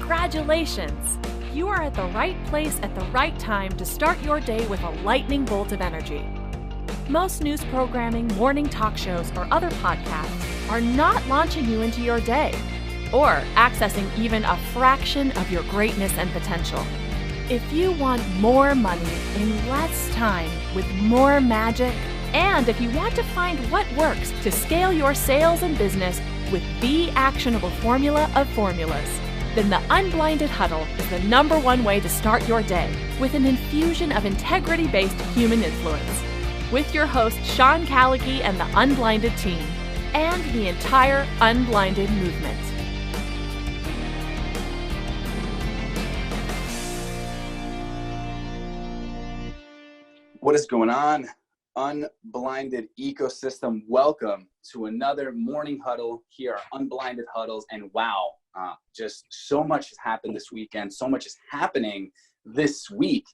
Congratulations! You are at the right place at the right time to start your day with a lightning bolt of energy. Most news programming, morning talk shows, or other podcasts are not launching you into your day or accessing even a fraction of your greatness and potential. If you want more money in less time with more magic, and if you want to find what works to scale your sales and business with the actionable formula of formulas, then the Unblinded Huddle is the #1 way to start your day with an infusion of integrity-based human influence. With your host, Sean Callagy, and the Unblinded team, and the entire Unblinded movement. What is going on, Unblinded ecosystem? Welcome to another morning huddle here, Unblinded Huddles. And wow, just so much has happened this weekend. So much is happening this week.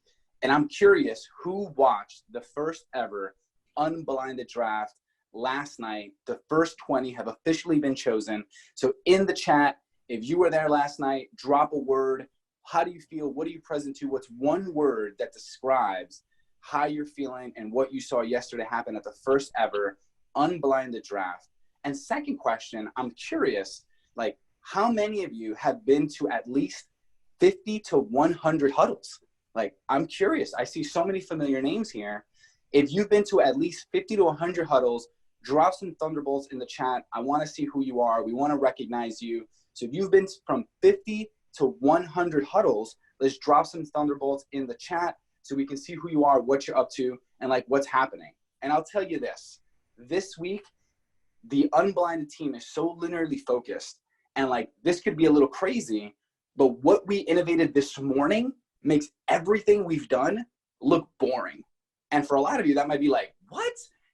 And I'm curious who watched the first ever Unblinded draft last night. The first 20 have officially been chosen. So in the chat, if you were there last night, drop a word. How do you feel? What are you present to? What's one word that describes how you're feeling and what you saw yesterday happen at the first ever Unblinded draft? And second question, I'm curious, like, how many of you have been to at least 50 to 100 huddles? Like, I'm curious. I see so many familiar names here. If you've been to at least 50 to 100 huddles, drop some thunderbolts in the chat. I want to see who you are. We want to recognize you. So if you've been from 50 to 100 huddles, let's drop some thunderbolts in the chat so we can see who you are, what you're up to, and like what's happening. And I'll tell you this week, the Unblinded team is so linearly focused, and like this could be a little crazy, but what we innovated this morning makes everything we've done look boring. And for a lot of you, that might be like, what?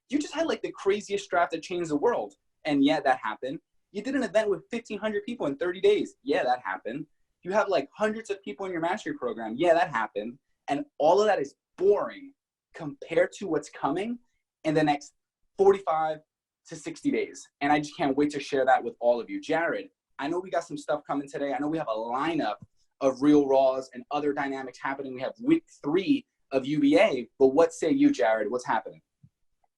You just had like the craziest draft that changed the world. And yeah, that happened. You did an event with 1,500 people in 30 days. Yeah, that happened. You have like hundreds of people in your mastery program. Yeah, that happened. And all of that is boring compared to what's coming in the next 45 to 60 days. And I just can't wait to share that with all of you. Jared, I know we got some stuff coming today. I know we have a lineup of Real Raws and other dynamics happening. We have week 3 of UBA, but what say you, Jared? What's happening?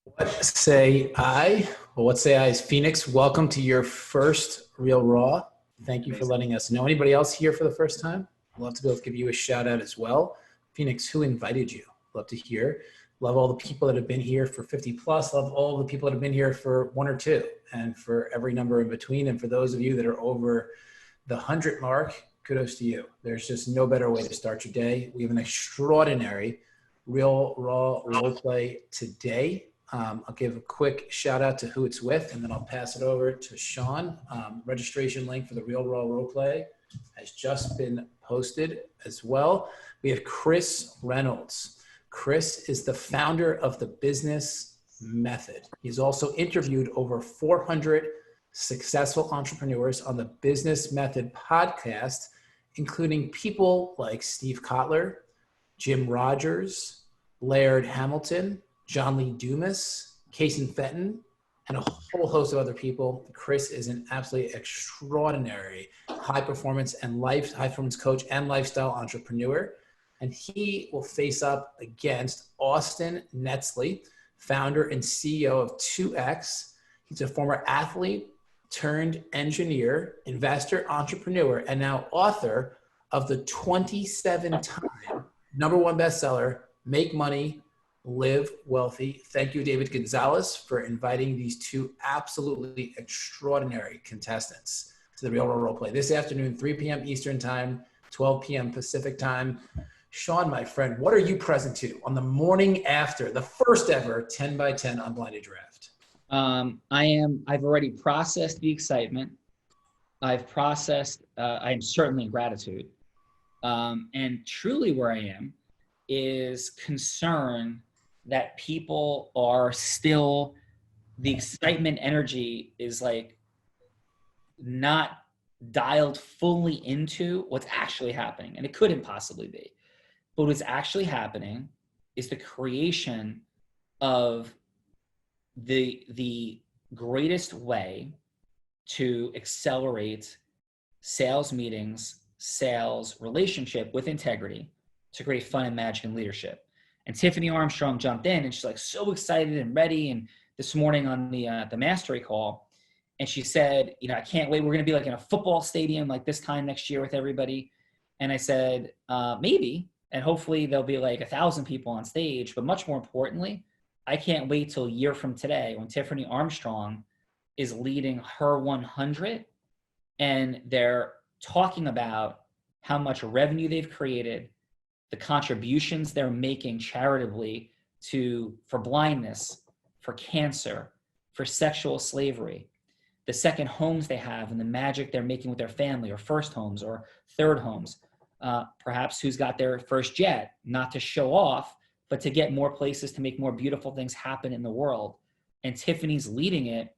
What say I? Well, what say I is Phoenix. Welcome to your first Real Raw. Thank you for letting us know. Anybody else here for the first time? I'd love to be able to give you a shout out as well. Phoenix, who invited you? Love to hear. Love all the people that have been here for 50 plus. Love all the people that have been here for 1 or 2, and for every number in between. And for those of you that are over the 100 mark, kudos to you. There's just no better way to start your day. We have an extraordinary Real Raw Roleplay today. I'll give a quick shout out to who it's with, and then I'll pass it over to Sean. Registration link for the Real Raw Roleplay has just been posted as well. We have Chris Reynolds. Chris is the founder of the Business Method. He's also interviewed over 400 successful entrepreneurs on the Business Method podcast, including people like Steve Kotler, Jim Rogers, Laird Hamilton, John Lee Dumas, Kason Fenton, and a whole host of other people. Chris is an absolutely extraordinary high performance coach and lifestyle entrepreneur. And he will face up against Austin Netzley, founder and CEO of 2X. He's a former athlete turned engineer, investor, entrepreneur, and now author of the 27-time #1 bestseller, Make Money, Live Wealthy. Thank you, David Gonzalez, for inviting these 2 absolutely extraordinary contestants to the Real Raw Roleplay this afternoon, 3 p.m. Eastern Time, 12 p.m. Pacific Time. Sean, my friend, what are you present to on the morning after the first ever 10 by 10 Unblinded draft? I've already processed the excitement. I've processed, I'm certainly in gratitude. And truly where I am is concern that people are still, the excitement energy is like not dialed fully into what's actually happening. And it couldn't possibly be. But what's actually happening is the creation of the greatest way to accelerate sales meetings, sales relationship with integrity to create fun and magic and leadership. And Tiffany Armstrong jumped in and she's like so excited and ready. And this morning on the mastery call, and she said, you know, I can't wait. We're going to be like in a football stadium like this time next year with everybody. And I said, maybe, and hopefully there'll be like 1,000 people on stage. But much more importantly, I can't wait till a year from today when Tiffany Armstrong is leading her 100 and they're talking about how much revenue they've created, the contributions they're making charitably for blindness, for cancer, for sexual slavery, the second homes they have and the magic they're making with their family, or first homes or third homes, perhaps who's got their first jet, not to show off, but to get more places to make more beautiful things happen in the world. And Tiffany's leading it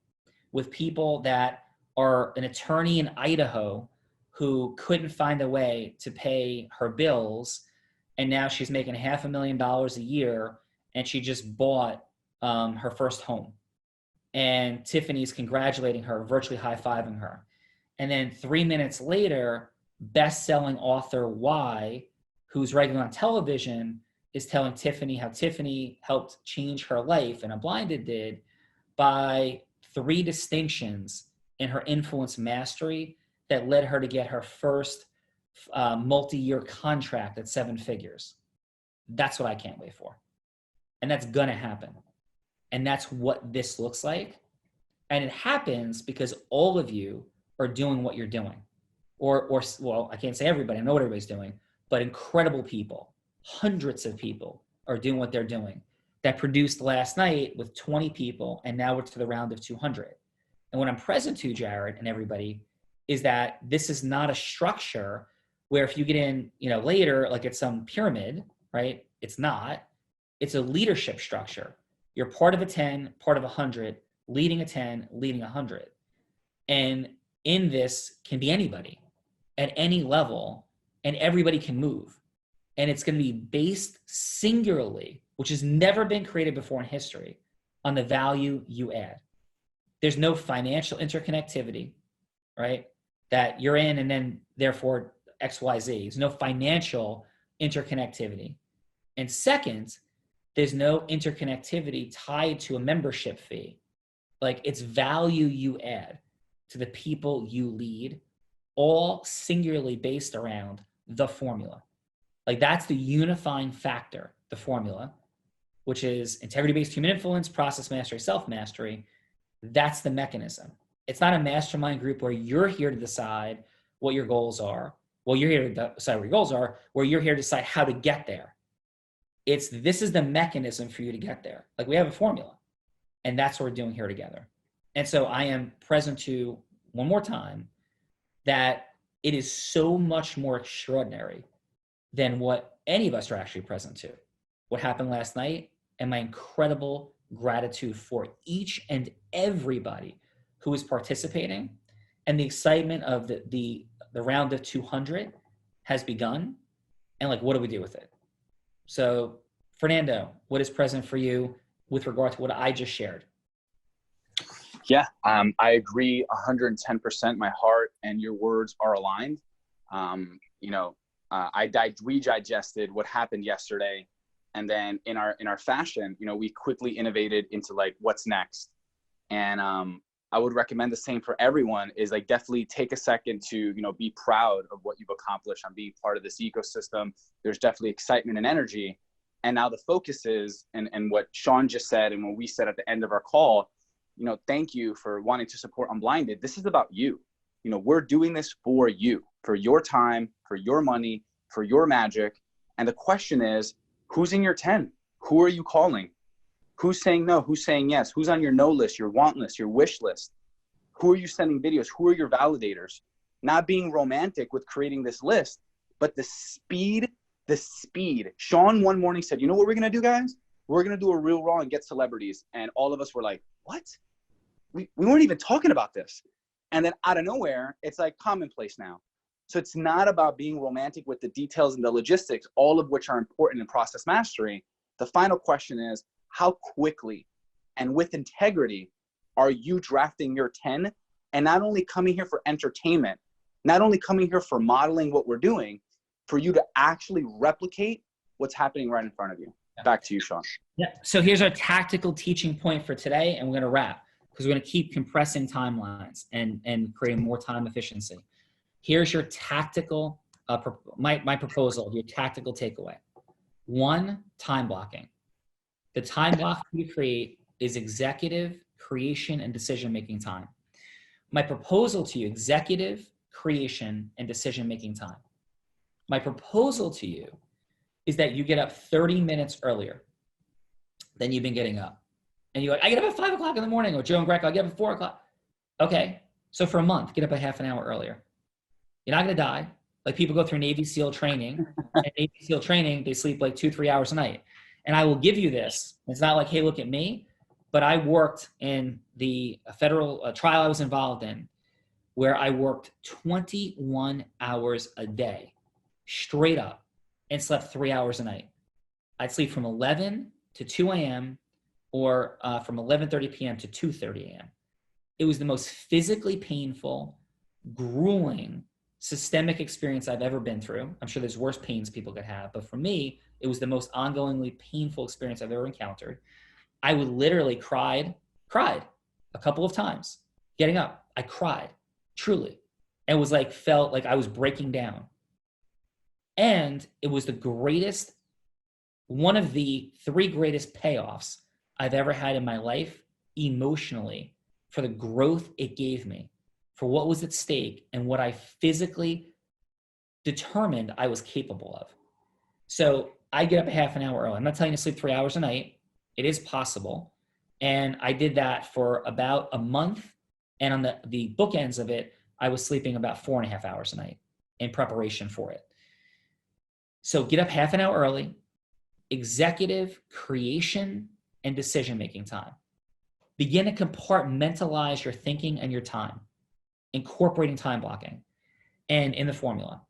with people that are an attorney in Idaho who couldn't find a way to pay her bills. And now she's making $500,000 a year, and she just bought her first home. And Tiffany's congratulating her, virtually high-fiving her. And then 3 minutes later, best-selling author Y, who's regular on television, is telling Tiffany how Tiffany helped change her life, and Unblinded did, by 3 distinctions in her influence mastery that led her to get her first multi-year contract at 7 figures. That's what I can't wait for. And that's gonna happen. And that's what this looks like. And it happens because all of you are doing what you're doing. Or well, I can't say everybody, I know what everybody's doing, but incredible people, hundreds of people are doing what they're doing. That produced last night with 20 people, and now we're to the round of 200. And what I'm present to, Jared and everybody, is that this is not a structure where if you get in, you know, later, like it's some pyramid, right? It's not. It's a leadership structure. You're part of a 10, part of 100, leading a 10, leading 100. And in this can be anybody at any level, and everybody can move. And it's going to be based singularly, which has never been created before in history, on the value you add. There's no financial interconnectivity, right? That you're in and then therefore XYZ. There's no financial interconnectivity. And second, there's no interconnectivity tied to a membership fee. Like, it's value you add to the people you lead, all singularly based around the formula. Like, that's the unifying factor, the formula, which is integrity-based human influence, process mastery, self-mastery. That's the mechanism. It's not a mastermind group where you're here to decide what your goals are. Well, you're here to decide what your goals are, where you're here to decide how to get there. This is the mechanism for you to get there. Like, we have a formula, and that's what we're doing here together. And so I am present to, one more time, that it is so much more extraordinary than what any of us are actually present to. What happened last night, and my incredible gratitude for each and everybody who is participating, and the excitement of the round of 200 has begun. And like, what do we do with it? So, Fernando, what is present for you with regard to what I just shared? Yeah, I agree 110%. My heart and your words are aligned. We digested what happened yesterday, and then in our fashion, we quickly innovated into like what's next. And I would recommend the same for everyone, is like definitely take a second to be proud of what you've accomplished on being part of this ecosystem. There's definitely excitement and energy. And now the focus is, and what Sean just said, and what we said at the end of our call, thank you for wanting to support Unblinded. This is about you. We're doing this for you, for your time, for your money, for your magic. And the question is, who's in your 10? Who are you calling? Who's saying no? Who's saying yes? Who's on your no list, your want list, your wish list? Who are you sending videos? Who are your validators? Not being romantic with creating this list, but the speed. Sean one morning said, you know what we're going to do, guys? We're going to do a real raw and get celebrities. And all of us were like, what? We weren't even talking about this. And then out of nowhere, it's like commonplace now. So it's not about being romantic with the details and the logistics, all of which are important in process mastery. The final question is, how quickly and with integrity are you drafting your 10, and not only coming here for entertainment, not only coming here for modeling what we're doing, for you to actually replicate what's happening right in front of you. Back to you, Sean. Yeah. So here's our tactical teaching point for today, and we're going to wrap because we're going to keep compressing timelines and creating more time efficiency. Here's your tactical, my proposal, your tactical takeaway. 1, time blocking. The time block you create is executive, creation, and decision-making time. My proposal to you, executive, creation, and decision-making time. My proposal to you is that you get up 30 minutes earlier than you've been getting up. And you're like, I get up at 5 o'clock in the morning, or Joe and Greco, I get up at 4 o'clock. Okay, so for a month, get up a half an hour earlier. You're not gonna die. Like people go through Navy SEAL training, and Navy SEAL training, they sleep like 2-3 hours a night. And I will give you this. It's not like, hey, look at me, but I worked in the federal trial I was involved in where I worked 21 hours a day, straight up, and slept 3 hours a night. I'd sleep from 11 to 2 a.m. or from 11:30 p.m. to 2:30 a.m. It was the most physically painful, grueling, systemic experience I've ever been through. I'm sure there's worse pains people could have, but for me, it was the most ongoingly painful experience I've ever encountered. I would literally cried a couple of times. Getting up, I cried, truly. And was like, felt like I was breaking down. And it was the greatest, one of the 3 greatest payoffs I've ever had in my life emotionally for the growth it gave me, for what was at stake and what I physically determined I was capable of. So I get up a half an hour early. I'm not telling you to sleep 3 hours a night. It is possible. And I did that for about a month. And on the bookends of it, I was sleeping about 4.5 hours a night in preparation for it. So get up half an hour early, executive, creation, and decision-making time. Begin to compartmentalize your thinking and your time, incorporating time blocking and in the formula.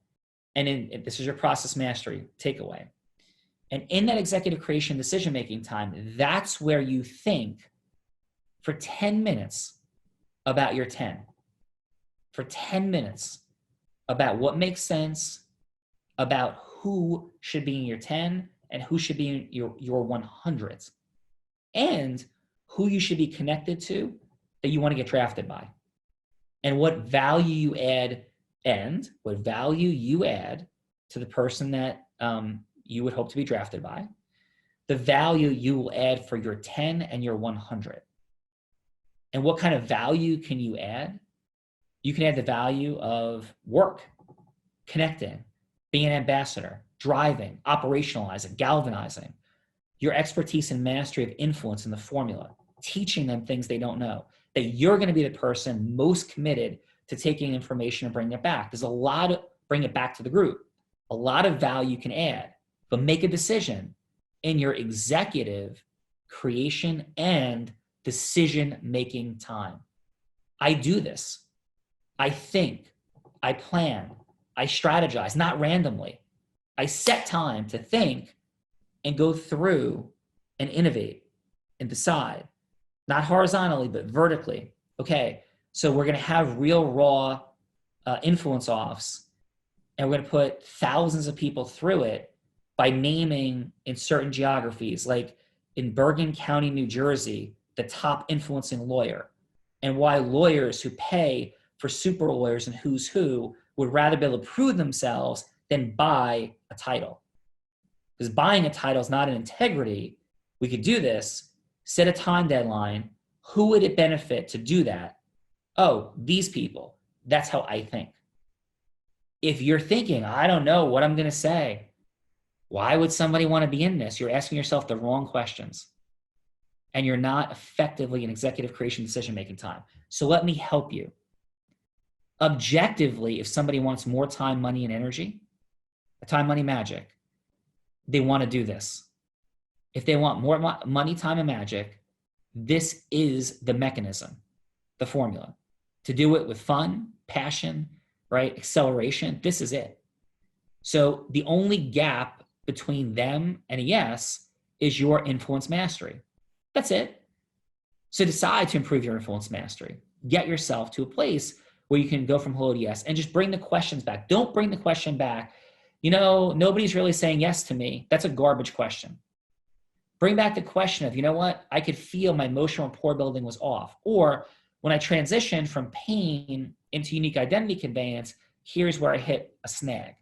And this is your process mastery takeaway. And in that executive creation decision-making time, that's where you think for 10 minutes about your 10. For 10 minutes about what makes sense, about who should be in your 10 and who should be in your 100s, and who you should be connected to that you want to get drafted by, and what value you add to the person that you would hope to be drafted by, the value you will add for your 10 and your 100. And what kind of value can you add? You can add the value of work, connecting, being an ambassador, driving, operationalizing, galvanizing, your expertise and mastery of influence in the formula, teaching them things they don't know, that you're going to be the person most committed to taking information and bringing it back. There's a lot of, bring it back to the group, a lot of value you can add, but make a decision in your executive creation and decision-making time. I do this. I think, I plan, I strategize, not randomly. I set time to think and go through and innovate and decide, not horizontally, but vertically. Okay, so we're gonna have real raw influence offs, and we're gonna put thousands of people through it by naming in certain geographies, like in Bergen County, New Jersey, the top influencing lawyer, and why lawyers who pay for super lawyers and who's who would rather be able to prove themselves than buy a title. Because buying a title is not an integrity. We could do this, set a time deadline. Who would it benefit to do that? Oh, these people. That's how I think. If you're thinking, I don't know what I'm going to say, why would somebody want to be in this? You're asking yourself the wrong questions. And you're not effectively in executive creation decision-making time. So let me help you. Objectively, if somebody wants more time, money, and energy, time, money, magic, they want to do this. If they want more money, time, and magic, this is the mechanism, the formula. To do it with fun, passion, right? Acceleration, this is it. So the only gap between them and a yes is your influence mastery. That's it. So decide to improve your influence mastery. Get yourself to a place where you can go from hello to yes, and just bring the questions back. Don't bring the question back, you know, nobody's really saying yes to me. That's a garbage question. Bring back the question of, you know what, I could feel my emotional rapport building was off. Or when I transitioned from pain into unique identity conveyance, here's where I hit a snag.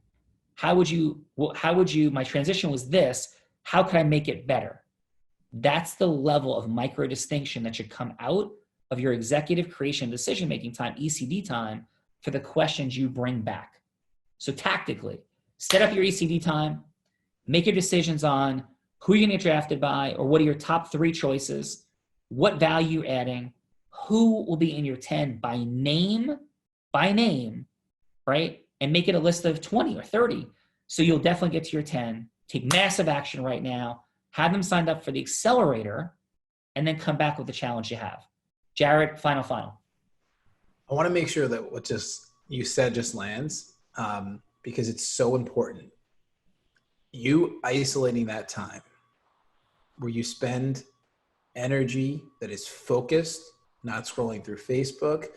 How would you, my transition was this, how could I make it better? That's the level of micro distinction that should come out of your executive creation decision-making time, ECD time, for the questions you bring back. So tactically, set up your ECD time, make your decisions on who you're gonna get drafted by, or what are your top 3 choices, what value you're adding, who will be in your 10 by name, right? And make it a list of 20 or 30. So you'll definitely get to your 10, take massive action right now, have them signed up for the accelerator, and then come back with the challenge you have. Jared, final. I want to make sure that what you said just lands, because it's so important. You isolating that time where you spend energy that is focused, not scrolling through Facebook,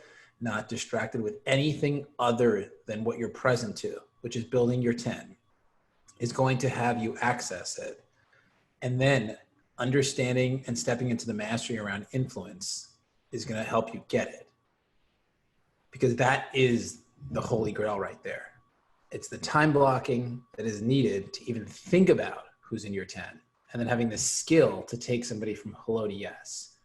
not distracted with anything other than what you're present to, which is building your 10, is going to have you access it. And then understanding and stepping into the mastery around influence is going to help you get it. Because that is the holy grail right there. It's the time blocking that is needed to even think about who's in your 10, and then having the skill to take somebody from hello to yes.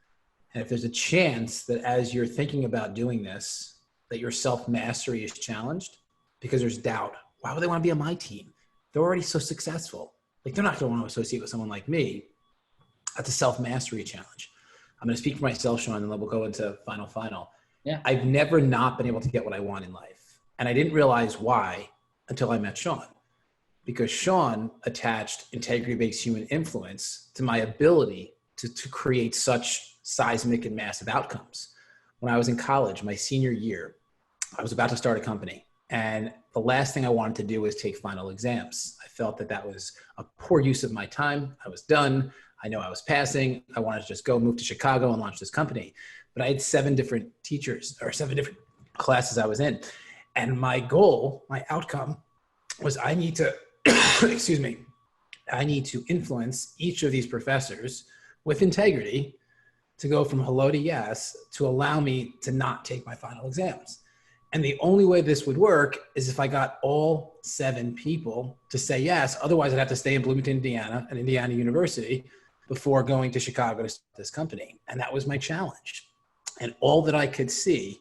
And if there's a chance that as you're thinking about doing this, that your self-mastery is challenged because there's doubt. Why would they want to be on my team? They're already so successful. Like, they're not going to want to associate with someone like me. That's a self-mastery challenge. I'm going to speak for myself, Sean, and then we'll go into final. Yeah. I've never not been able to get what I want in life. And I didn't realize why until I met Sean, because Sean attached integrity-based human influence to my ability to create such seismic and massive outcomes. When I was in college, my senior year, I was about to start a company, and the last thing I wanted to do was take final exams. I felt that that was a poor use of my time. I was done. I know I was passing. I wanted to just go move to Chicago and launch this company. But I had 7 different teachers, or 7 different classes I was in. And my goal, my outcome was I need to, I need to influence each of these professors with integrity to go from hello to yes, to allow me to not take my final exams. And the only way this would work is if I got all 7 people to say yes. Otherwise, I'd have to stay in Bloomington, Indiana, at Indiana University before going to Chicago to start this company. And that was my challenge. And all that I could see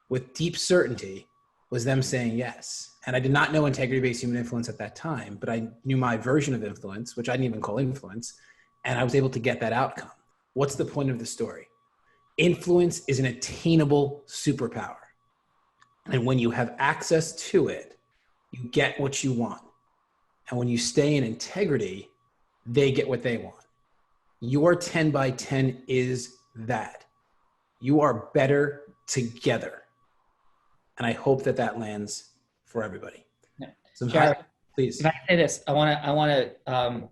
with deep certainty was them saying yes. And I did not know integrity-based human influence at that time, but I knew my version of influence, which I didn't even call influence, and I was able to get that outcome. What's the point of the story? Influence is an attainable superpower. And when you have access to it, you get what you want. And when you stay in integrity, they get what they want. Your 10 by 10 is that. You are better together. And I hope that that lands for everybody. Yeah. So Jared, please. If I say this, I want to,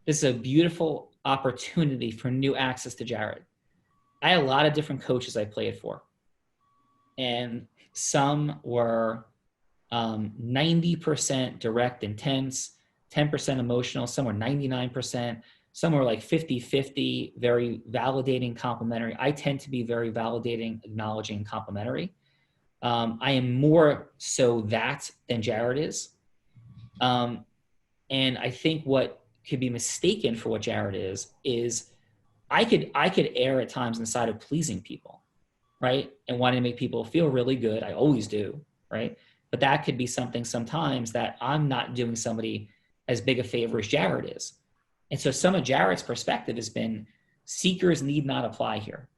this is a beautiful opportunity for new access to Jared. I had a lot of different coaches I played for. And some were 90% direct, intense, 10% emotional. Some were 99%. Some were like 50-50, very validating, complimentary. I tend to be very validating, acknowledging, complimentary. I am more so that than Jared is. And I think what could be mistaken for what Jared is I could err at times on the side of pleasing people, right? And wanting to make people feel really good. I always do, right? But that could be something sometimes that I'm not doing somebody as big a favor as Jared is. And so some of Jared's perspective has been seekers need not apply here.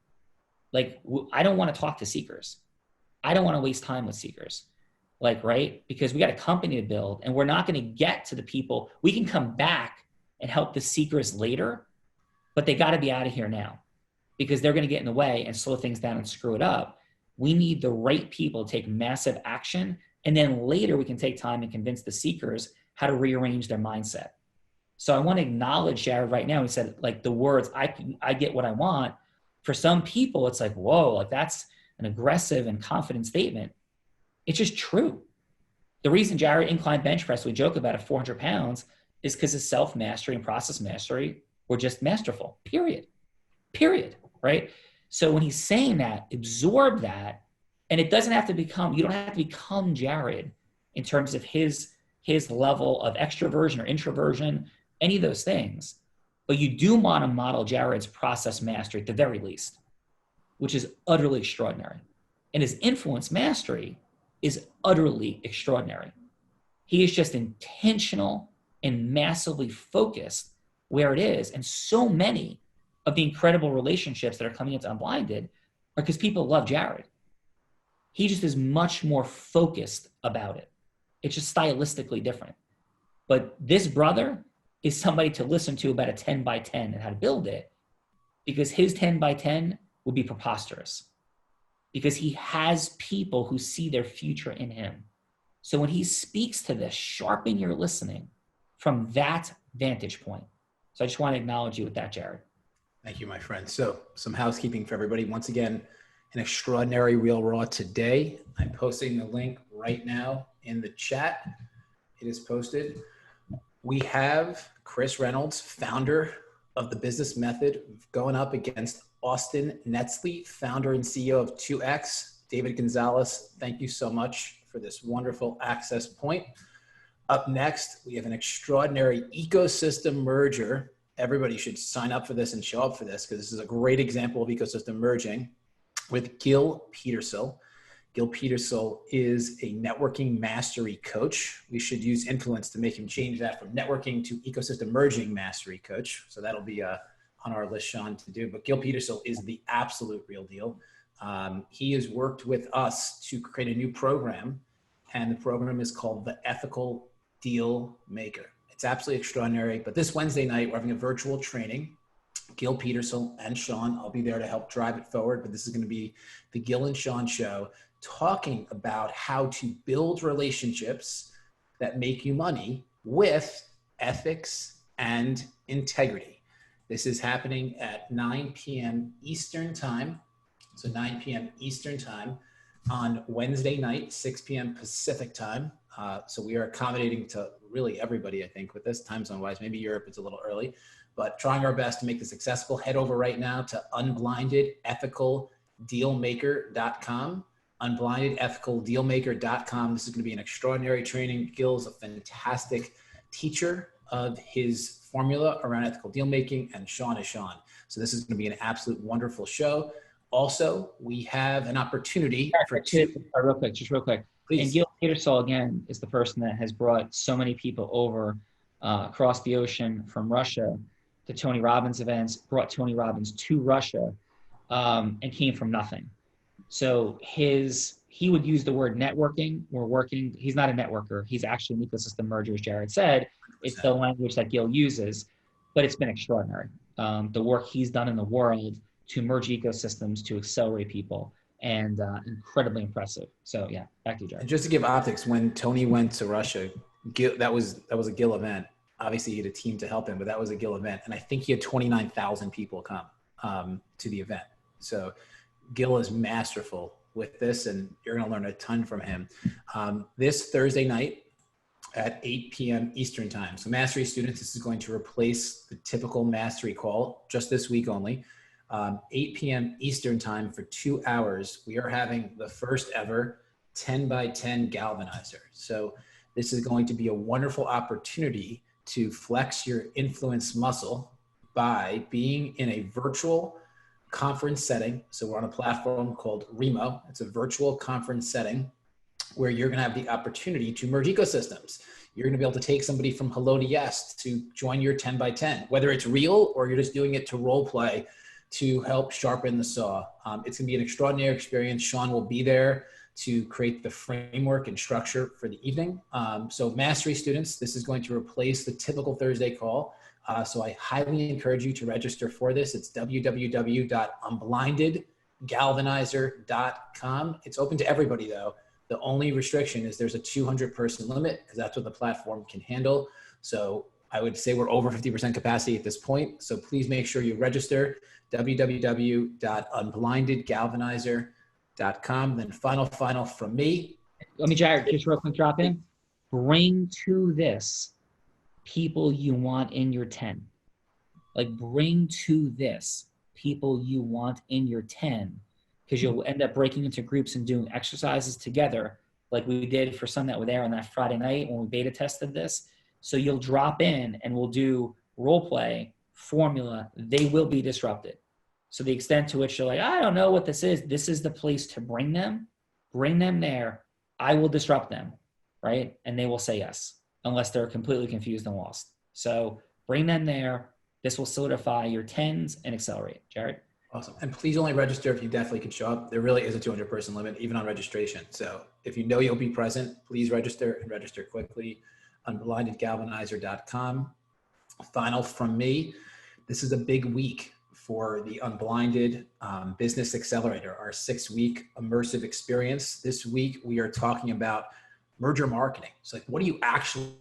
Like, I don't want to talk to seekers. I don't want to waste time with seekers. Like, right? Because we got a company to build and we're not going to get to the people. We can come back and help the seekers later, but they got to be out of here now because they're going to get in the way and slow things down and screw it up. We need the right people to take massive action. And then later we can take time and convince the seekers how to rearrange their mindset. So I want to acknowledge Jared right now. He said, like, the words, I get what I want. For some people, it's like, whoa, like that's an aggressive and confident statement. It's just true. The reason Jared incline bench press, we joke about at 400 pounds, is because his self-mastery and process mastery were just masterful, period, right? So when he's saying that, absorb that, and it doesn't have to become, you don't have to become Jared in terms of his level of extroversion or introversion, any of those things. But you do want to model Jared's process mastery at the very least, which is utterly extraordinary. And his influence mastery is utterly extraordinary. He is just intentional and massively focused where it is. And so many of the incredible relationships that are coming into Unblinded are because people love Jared. He just is much more focused about it. It's just stylistically different. But this brother is somebody to listen to about a 10 by 10 and how to build it, because his 10 by 10 would be preposterous, because he has people who see their future in him. So when he speaks to this, sharpen your listening from that vantage point. So I just want to acknowledge you with that, Jared. Thank you, my friend. So some housekeeping for everybody. Once again, an extraordinary Real Raw today. I'm posting the link right now in the chat. It is posted. We have Chris Reynolds, founder of the Business Method, going up against Austin Netzley, founder and CEO of 2X. David Gonzalez, thank you so much for this wonderful access point. Up next, we have an extraordinary ecosystem merger. Everybody should sign up for this and show up for this, because this is a great example of ecosystem merging with Gil Petersell. Gil Petersell is a networking mastery coach. We should use influence to make him change that from networking to ecosystem merging mastery coach. So that'll be on our list, Sean, to do. But Gil Petersell is the absolute real deal. He has worked with us to create a new program, and the program is called the Ethical Deal Maker. It's absolutely extraordinary. But this Wednesday night, we're having a virtual training. Gil Petersell and Sean, I'll be there to help drive it forward, but this is going to be the Gil and Sean show, talking about how to build relationships that make you money with ethics and integrity. This is happening at 9 p.m. Eastern time. So 9 p.m. Eastern time on Wednesday night, 6 p.m. Pacific time. So we are accommodating to really everybody, I think, with this time zone wise. Maybe Europe, it's a little early, but trying our best to make this accessible. Head over right now to unblindedethicaldealmaker.com. unblindedethicaldealmaker.com. This is going to be an extraordinary training. Gil's a fantastic teacher of his formula around ethical deal making, and Sean is Sean. So this is going to be an absolute wonderful show. Also, we have an opportunity for real quick. Please. And Gil Petersell, again, is the person that has brought so many people over across the ocean from Russia to Tony Robbins events, brought Tony Robbins to Russia, and came from nothing. So he would use the word networking. We're working. He's not a networker. He's actually an ecosystem merger, as Jared said. It's the language that Gil uses, but it's been extraordinary. The work he's done in the world to merge ecosystems, to accelerate people, and incredibly impressive. So yeah, back to you, Jared. And just to give optics, when Tony went to Russia, Gil, that was a Gil event. Obviously, he had a team to help him, but that was a Gil event. And I think he had 29,000 people come to the event. So Gil is masterful with this, and you're going to learn a ton from him. This Thursday night at 8 p.m. Eastern time. So Mastery students, this is going to replace the typical Mastery call, just this week only. 8 p.m. Eastern time for 2 hours. We are having the first ever 10 by 10 galvanizer. So this is going to be a wonderful opportunity to flex your influence muscle by being in a virtual conference setting. So we're on a platform called Remo. It's a virtual conference setting where you're going to have the opportunity to merge ecosystems. You're going to be able to take somebody from hello to yes to join your 10 by 10, whether it's real or you're just doing it to role play to help sharpen the saw. It's going to be an extraordinary experience. Sean will be there to create the framework and structure for the evening. So Mastery students, this is going to replace the typical Thursday call. So I highly encourage you to register for this. It's www.unblindedgalvanizer.com. It's open to everybody though. The only restriction is there's a 200-person limit because that's what the platform can handle. So I would say we're over 50% capacity at this point. So please make sure you register, www.unblindedgalvanizer.com. Then final from me. let me, Jared, just real quick drop in. Bring to this people you want in your 10. Like, bring to this people you want in your 10, because you'll end up breaking into groups and doing exercises together like we did for some that were there on that Friday night when we beta tested this. So you'll drop in and we'll do role play, formula. They will be disrupted. So the extent to which you're like, I don't know what this is the place to bring them there. I will disrupt them, right? And they will say yes, unless they're completely confused and lost. So bring them there. This will solidify your 10s and accelerate. Jared? Awesome. And please only register if you definitely could show up. There really is a 200-person limit, even on registration. So if you know you'll be present, please register and register quickly. UnblindedGalvanizer.com. Final from me. This is a big week for the Unblinded Business Accelerator, our 6-week immersive experience. This week, we are talking about merger marketing. So like, what do you actually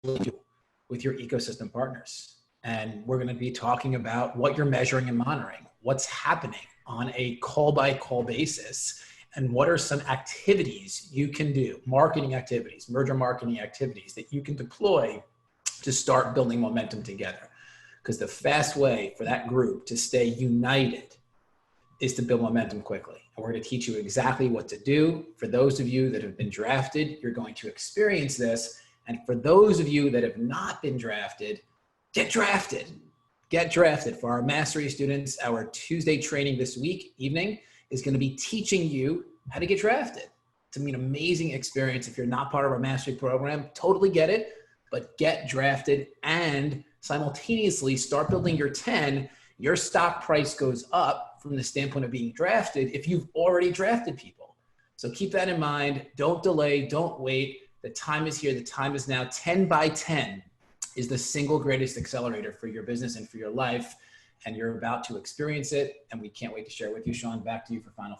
do with your ecosystem partners? And we're going to be talking about what you're measuring and monitoring, what's happening on a call-by-call basis, and what are some activities you can do, marketing activities, merger marketing activities that you can deploy to start building momentum together. Because the fast way for that group to stay united is to build momentum quickly. And we're going to teach you exactly what to do. For those of you that have been drafted, you're going to experience this. And for those of you that have not been drafted, get drafted. Get drafted. For our mastery students, our Tuesday training this week evening is going to be teaching you how to get drafted. It's going to be an amazing experience. If you're not part of our mastery program, totally get it, but get drafted and simultaneously start building your 10. Your stock price goes up from the standpoint of being drafted if you've already drafted people. So keep that in mind. Don't delay. Don't wait. The time is here. The time is now. 10 by 10 is the single greatest accelerator for your business and for your life. And you're about to experience it. And we can't wait to share it with you. Sean, back to you for final.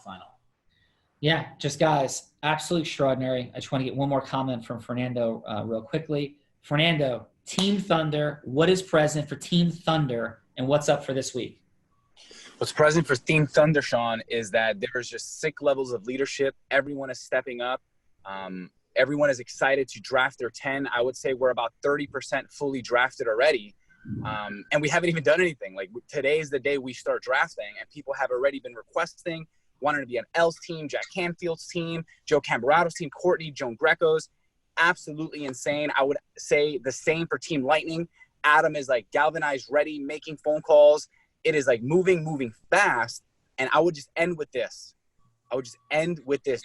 Yeah, just guys, absolutely extraordinary. I just want to get one more comment from Fernando real quickly. Fernando, Team Thunder, what is present for Team Thunder and what's up for this week? What's present for Team Thunder, Sean, is that there's just 6 levels of leadership. Everyone is stepping up. Everyone is excited to draft their 10. I would say we're about 30% fully drafted already. And we haven't even done anything. Like, today is the day we start drafting, and people have already been requesting, wanting to be on Elle's team, Jack Canfield's team, Joe Camberato's team, Courtney, Joan Greco's. Absolutely insane. I would say the same for Team Lightning. Adam is like galvanized, ready, making phone calls. It is like moving fast. And I would just end with this.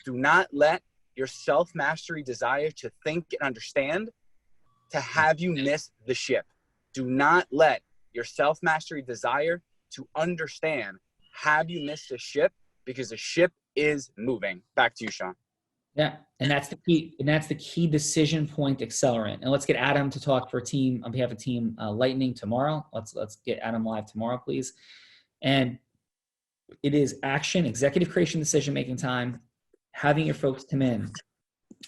Do not let your self-mastery desire to think and understand to have you miss the ship. Do not let your self-mastery desire to understand have you miss the ship, because the ship is moving. Back to you, Sean. Yeah, and that's the key. And that's the key decision point accelerant. And let's get Adam to talk for team on behalf of Team Lightning tomorrow. Let's get Adam live tomorrow, please. And it is action, executive creation, decision-making time, having your folks come in.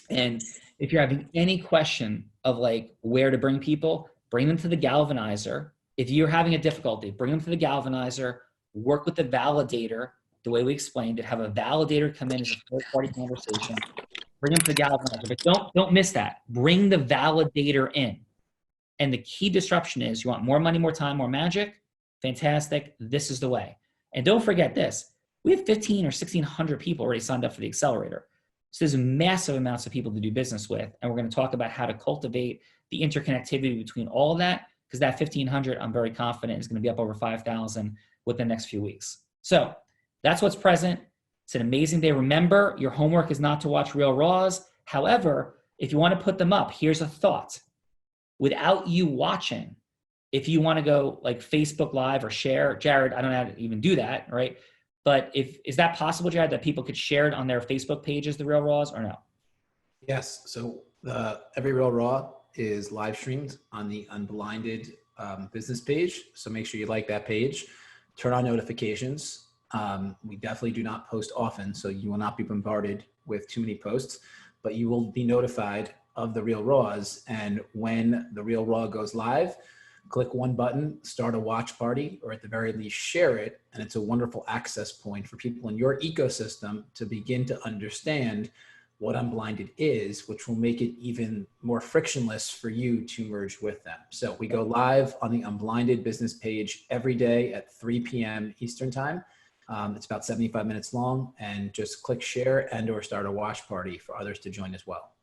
And if you're having any question of like where to bring people, bring them to the galvanizer. If you're having a difficulty, bring them to the galvanizer, work with the validator, the way we explained it, have a validator come in as a third-party conversation, bring them to the galvanizer. But don't miss that. Bring the validator in. And the key disruption is you want more money, more time, more magic. Fantastic. This is the way. And don't forget this. We have 1,500 or 1,600 people already signed up for the accelerator. So there's massive amounts of people to do business with. And we're going to talk about how to cultivate the interconnectivity between all of that, because that 1,500, I'm very confident, is going to be up over 5,000 within the next few weeks. So that's what's present. It's an amazing day. Remember, your homework is not to watch Real Raws. However, if you want to put them up, here's a thought. Without you watching, if you want to go like Facebook Live or share, Jared, I don't know how to even do that, right? But is that possible, Jared, that people could share it on their Facebook pages, the Real Raws, or no? Yes. So every Real Raw is live streamed on the Unblinded business page. So make sure you like that page. Turn on notifications. We definitely do not post often, so you will not be bombarded with too many posts, but you will be notified of the Real Raws. And when the Real Raw goes live, click one button, start a watch party, or at the very least share it. And it's a wonderful access point for people in your ecosystem to begin to understand what Unblinded is, which will make it even more frictionless for you to merge with them. So we go live on the Unblinded business page every day at 3 p.m. Eastern time. It's about 75 minutes long, and just click share and or start a watch party for others to join as well.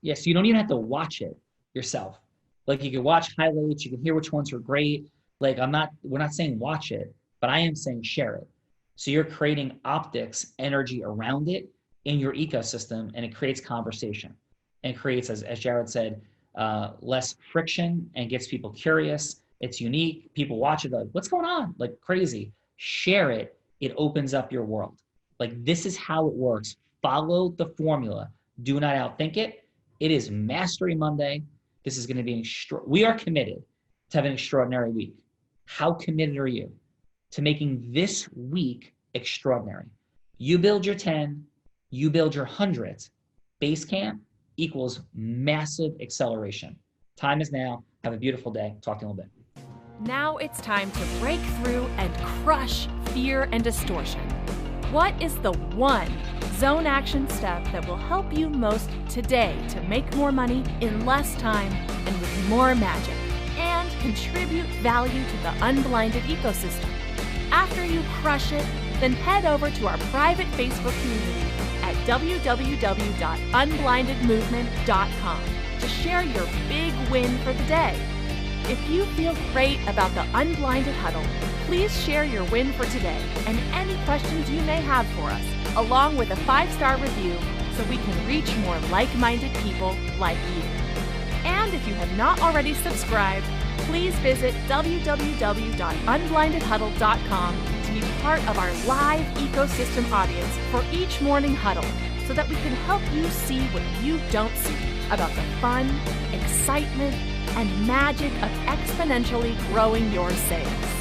Yeah, so you don't even have to watch it yourself. Like you can watch highlights, you can hear which ones are great. Like we're not saying watch it, but I am saying share it. So you're creating optics, energy around it in your ecosystem, and it creates conversation and creates, as Jared said, less friction and gets people curious. It's unique. People watch it like, what's going on? Like crazy. Share it. It opens up your world. Like this is how it works. Follow the formula. Do not outthink it. It is Mastery Monday. This is going to be we are committed to having an extraordinary week. How committed are you to making this week extraordinary? You build your 10, you build your 100. Base camp equals massive acceleration. Time is now. Have a beautiful day. Talk to you in a little bit. Now it's time to break through and crush fear and distortion. What is the one zone action step that will help you most today to make more money in less time and with more magic, and contribute value to the Unblinded ecosystem? After you crush it, then head over to our private Facebook community at www.unblindedmovement.com to share your big win for the day. If you feel great about the Unblinded Huddle, please share your win for today and any questions you may have for us, along with a 5-star review so we can reach more like-minded people like you. And if you have not already subscribed, please visit www.unblindedhuddle.com to be part of our live ecosystem audience for each morning huddle so that we can help you see what you don't see about the fun, excitement, and magic of exponentially growing your sales.